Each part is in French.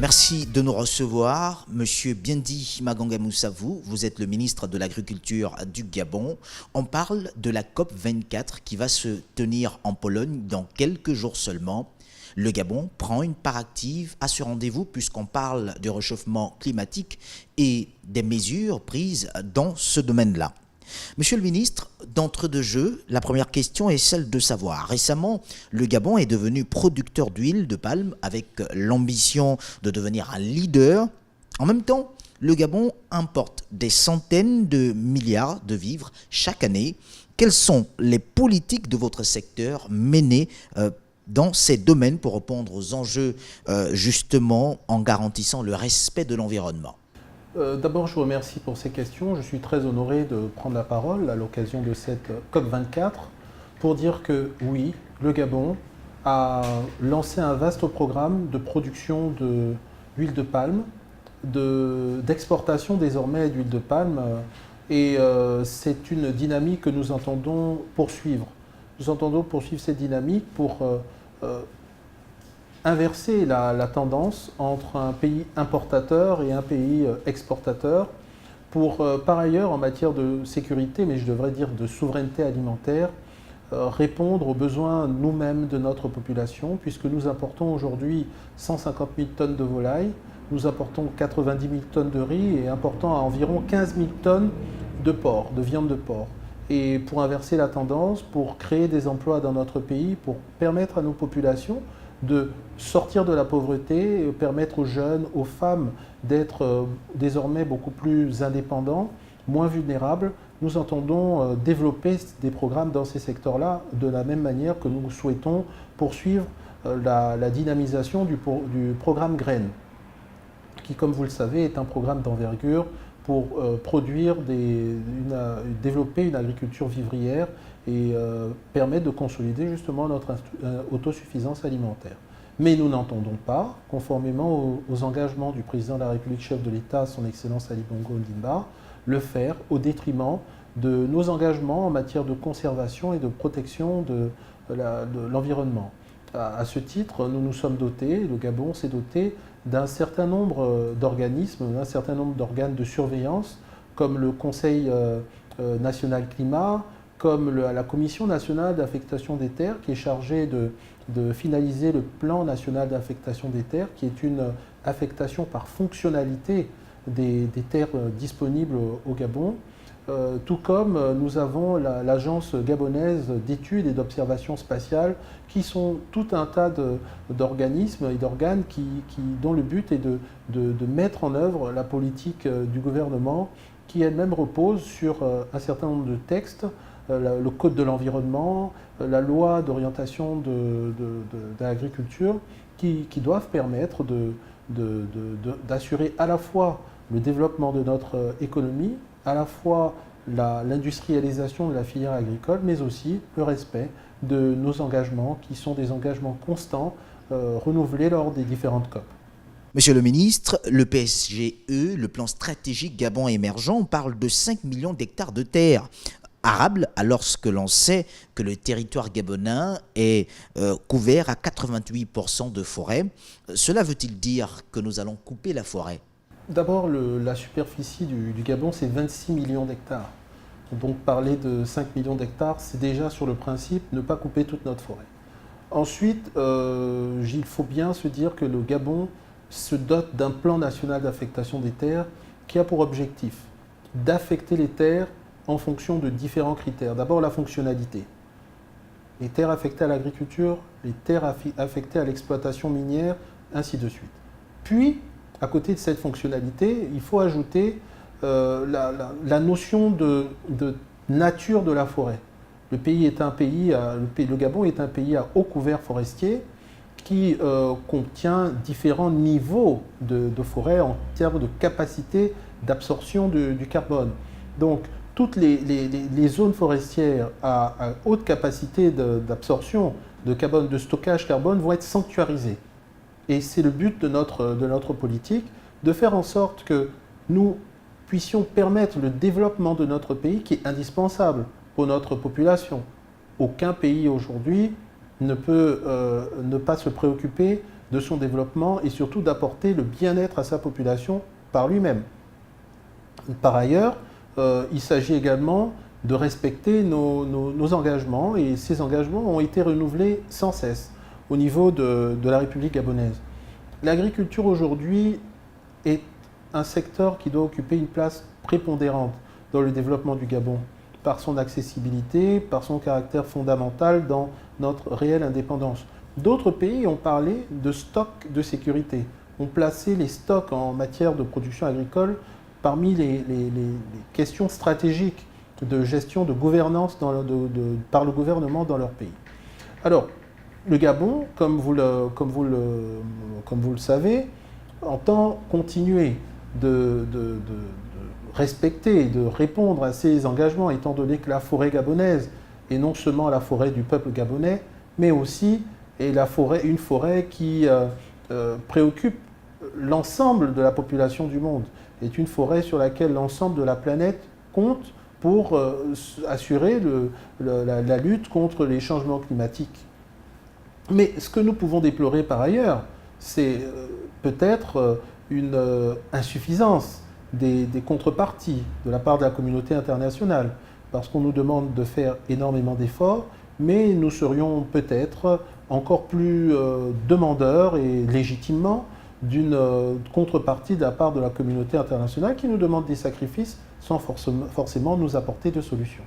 Merci de nous recevoir. Monsieur Biendi Maganga Moussavou, vous êtes le ministre de l'Agriculture du Gabon. On parle de la COP 24 qui va se tenir en Pologne dans quelques jours seulement. Le Gabon prend une part active à ce rendez-vous puisqu'on parle du réchauffement climatique et des mesures prises dans ce domaine-là. Monsieur le ministre, d'entre deux jeux, la première question est celle de savoir. Récemment, le Gabon est devenu producteur d'huile de palme avec l'ambition de devenir un leader. En même temps, le Gabon importe des centaines de milliards de vivres chaque année. Quelles sont les politiques de votre secteur menées dans ces domaines pour répondre aux enjeux justement en garantissant le respect de l'environnement? D'abord, je vous remercie pour ces questions. Je suis très honoré de prendre la parole à l'occasion de cette COP24 pour dire que oui, le Gabon a lancé un vaste programme de production d'huile de palme, d'exportation désormais d'huile de palme et c'est une dynamique que nous entendons poursuivre. Nous entendons poursuivre cette dynamique pour inverser la tendance entre un pays importateur et un pays exportateur pour, par ailleurs, en matière de sécurité, mais je devrais dire de souveraineté alimentaire, répondre aux besoins nous-mêmes de notre population, puisque nous importons aujourd'hui 150 000 tonnes de volailles, nous importons 90 000 tonnes de riz et importons à environ 15 000 tonnes de porc, de viande de porc. Et pour inverser la tendance, pour créer des emplois dans notre pays, pour permettre à nos populations de sortir de la pauvreté, permettre aux jeunes, aux femmes d'être désormais beaucoup plus indépendants, moins vulnérables. Nous entendons développer des programmes dans ces secteurs-là de la même manière que nous souhaitons poursuivre la dynamisation du programme Graines, qui, comme vous le savez, est un programme d'envergure pour développer une agriculture vivrière et permettre de consolider justement notre autosuffisance alimentaire. Mais nous n'entendons pas, conformément aux engagements du président de la République, chef de l'État, son Excellence Ali Bongo Ondimba, le faire au détriment de nos engagements en matière de conservation et de protection de l'environnement. À ce titre, nous nous sommes dotés, le Gabon s'est doté d'un certain nombre d'organismes, d'un certain nombre d'organes de surveillance, comme le Conseil national climat, comme la Commission nationale d'affectation des terres, qui est chargée de finaliser le plan national d'affectation des terres, qui est une affectation par fonctionnalité des terres disponibles au Gabon. Tout comme nous avons l'Agence gabonaise d'études et d'observation spatiale, qui sont tout un tas d'organismes et d'organes dont le but est de mettre en œuvre la politique du gouvernement, qui elle-même repose sur un certain nombre de textes, le Code de l'environnement, la loi d'orientation de l'agriculture, qui doivent permettre d'assurer à la fois le développement de notre économie, à la fois l'industrialisation de la filière agricole, mais aussi le respect de nos engagements, qui sont des engagements constants, renouvelés lors des différentes COP. Monsieur le ministre, le PSGE, le plan stratégique Gabon émergent, parle de 5 millions d'hectares de terres arables, alors que l'on sait que le territoire gabonais est couvert à 88% de forêt. Cela veut-il dire que nous allons couper la forêt? D'abord, la superficie du Gabon, c'est 26 millions d'hectares. Donc parler de 5 millions d'hectares, c'est déjà sur le principe ne pas couper toute notre forêt. Ensuite, il faut bien se dire que le Gabon se dote d'un plan national d'affectation des terres qui a pour objectif d'affecter les terres en fonction de différents critères. D'abord, la fonctionnalité. Les terres affectées à l'agriculture, les terres affectées à l'exploitation minière, ainsi de suite. Puis, à côté de cette fonctionnalité, il faut ajouter la notion de nature de la forêt. Le Gabon est un pays à haut couvert forestier qui contient différents niveaux de forêt en termes de capacité d'absorption du carbone. Donc, toutes les zones forestières à haute capacité d'absorption de carbone, de stockage carbone, vont être sanctuarisées. Et c'est le but de notre politique, de faire en sorte que nous puissions permettre le développement de notre pays, qui est indispensable pour notre population. Aucun pays aujourd'hui ne peut ne pas se préoccuper de son développement et surtout d'apporter le bien-être à sa population par lui-même. Par ailleurs, il s'agit également de respecter nos engagements, et ces engagements ont été renouvelés sans cesse au niveau de la République gabonaise. L'agriculture aujourd'hui est un secteur qui doit occuper une place prépondérante dans le développement du Gabon, par son accessibilité, par son caractère fondamental dans notre réelle indépendance. D'autres pays ont parlé de stocks de sécurité, ont placé les stocks en matière de production agricole parmi les questions stratégiques de gestion, de gouvernance par le gouvernement dans leur pays. Alors, le Gabon, comme vous le savez, entend continuer de respecter, de répondre à ces engagements, étant donné que la forêt gabonaise est non seulement la forêt du peuple gabonais, mais aussi est une forêt qui préoccupe l'ensemble de la population du monde, est une forêt sur laquelle l'ensemble de la planète compte pour assurer la lutte contre les changements climatiques. Mais ce que nous pouvons déplorer par ailleurs, c'est peut-être une insuffisance des contreparties de la part de la communauté internationale, parce qu'on nous demande de faire énormément d'efforts, mais nous serions peut-être encore plus demandeurs, et légitimement, d'une contrepartie de la part de la communauté internationale qui nous demande des sacrifices sans forcément nous apporter de solutions.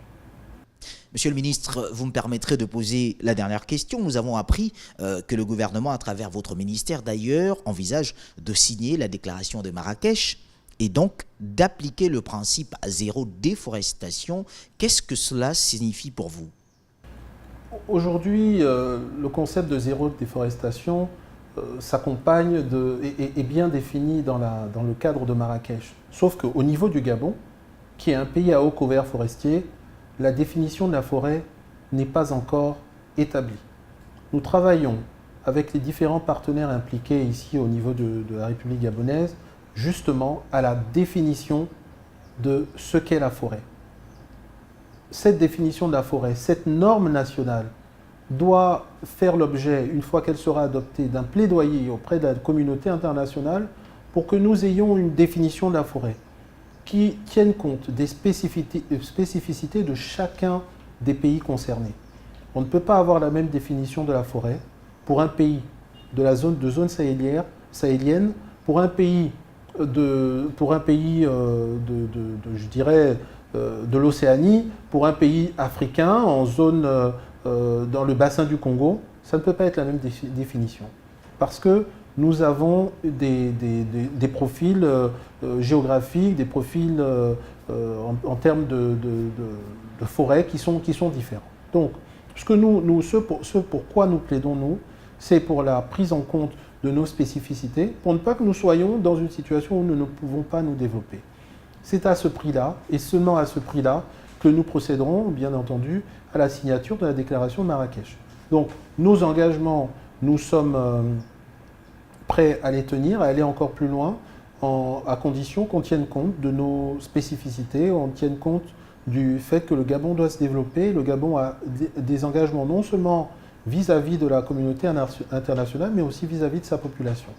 Monsieur le ministre, vous me permettrez de poser la dernière question. Nous avons appris que le gouvernement, à travers votre ministère d'ailleurs, envisage de signer la déclaration de Marrakech et donc d'appliquer le principe à zéro déforestation. Qu'est-ce que cela signifie pour vous? Aujourd'hui, le concept de zéro déforestation s'accompagne est bien défini dans le cadre de Marrakech. Sauf qu'au niveau du Gabon, qui est un pays à haut couvert forestier, la définition de la forêt n'est pas encore établie. Nous travaillons avec les différents partenaires impliqués ici au niveau de la République gabonaise, justement à la définition de ce qu'est la forêt. Cette définition de la forêt, cette norme nationale, doit faire l'objet, une fois qu'elle sera adoptée, d'un plaidoyer auprès de la communauté internationale pour que nous ayons une définition de la forêt qui tienne compte des spécificités de chacun des pays concernés. On ne peut pas avoir la même définition de la forêt pour un pays de la zone sahélienne, pour un pays de l'Océanie, pour un pays africain en zone dans le bassin du Congo. Ça ne peut pas être la même définition, parce que nous avons des profils géographiques, des profils en termes de forêt qui sont différents. Donc, ce pourquoi nous plaidons, nous, c'est pour la prise en compte de nos spécificités, pour ne pas que nous soyons dans une situation où nous ne pouvons pas nous développer. C'est à ce prix-là, et seulement à ce prix-là, que nous procéderons, bien entendu, à la signature de la déclaration de Marrakech. Donc, nos engagements, nous sommes prêts à les tenir, à aller encore plus loin, à condition qu'on tienne compte de nos spécificités, on tienne compte du fait que le Gabon doit se développer. Le Gabon a des engagements non seulement vis-à-vis de la communauté internationale, mais aussi vis-à-vis de sa population.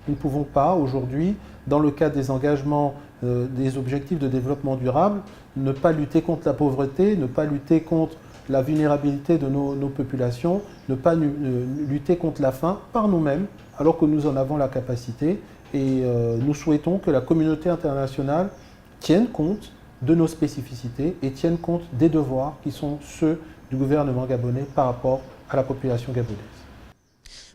Nous ne pouvons pas aujourd'hui, dans le cadre des engagements des objectifs de développement durable, ne pas lutter contre la pauvreté, ne pas lutter contre la vulnérabilité de nos populations, ne pas lutter contre la faim par nous-mêmes, alors que nous en avons la capacité. Et nous souhaitons que la communauté internationale tienne compte de nos spécificités et tienne compte des devoirs qui sont ceux du gouvernement gabonais par rapport à la population gabonaise.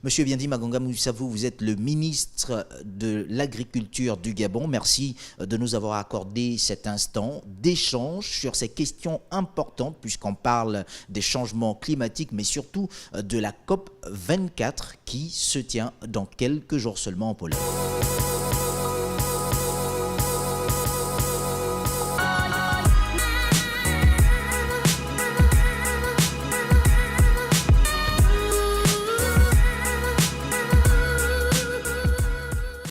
Monsieur Biendi Magonga Moussavou, vous êtes le ministre de l'Agriculture du Gabon. Merci de nous avoir accordé cet instant d'échange sur ces questions importantes, puisqu'on parle des changements climatiques, mais surtout de la COP 24 qui se tient dans quelques jours seulement en Pologne.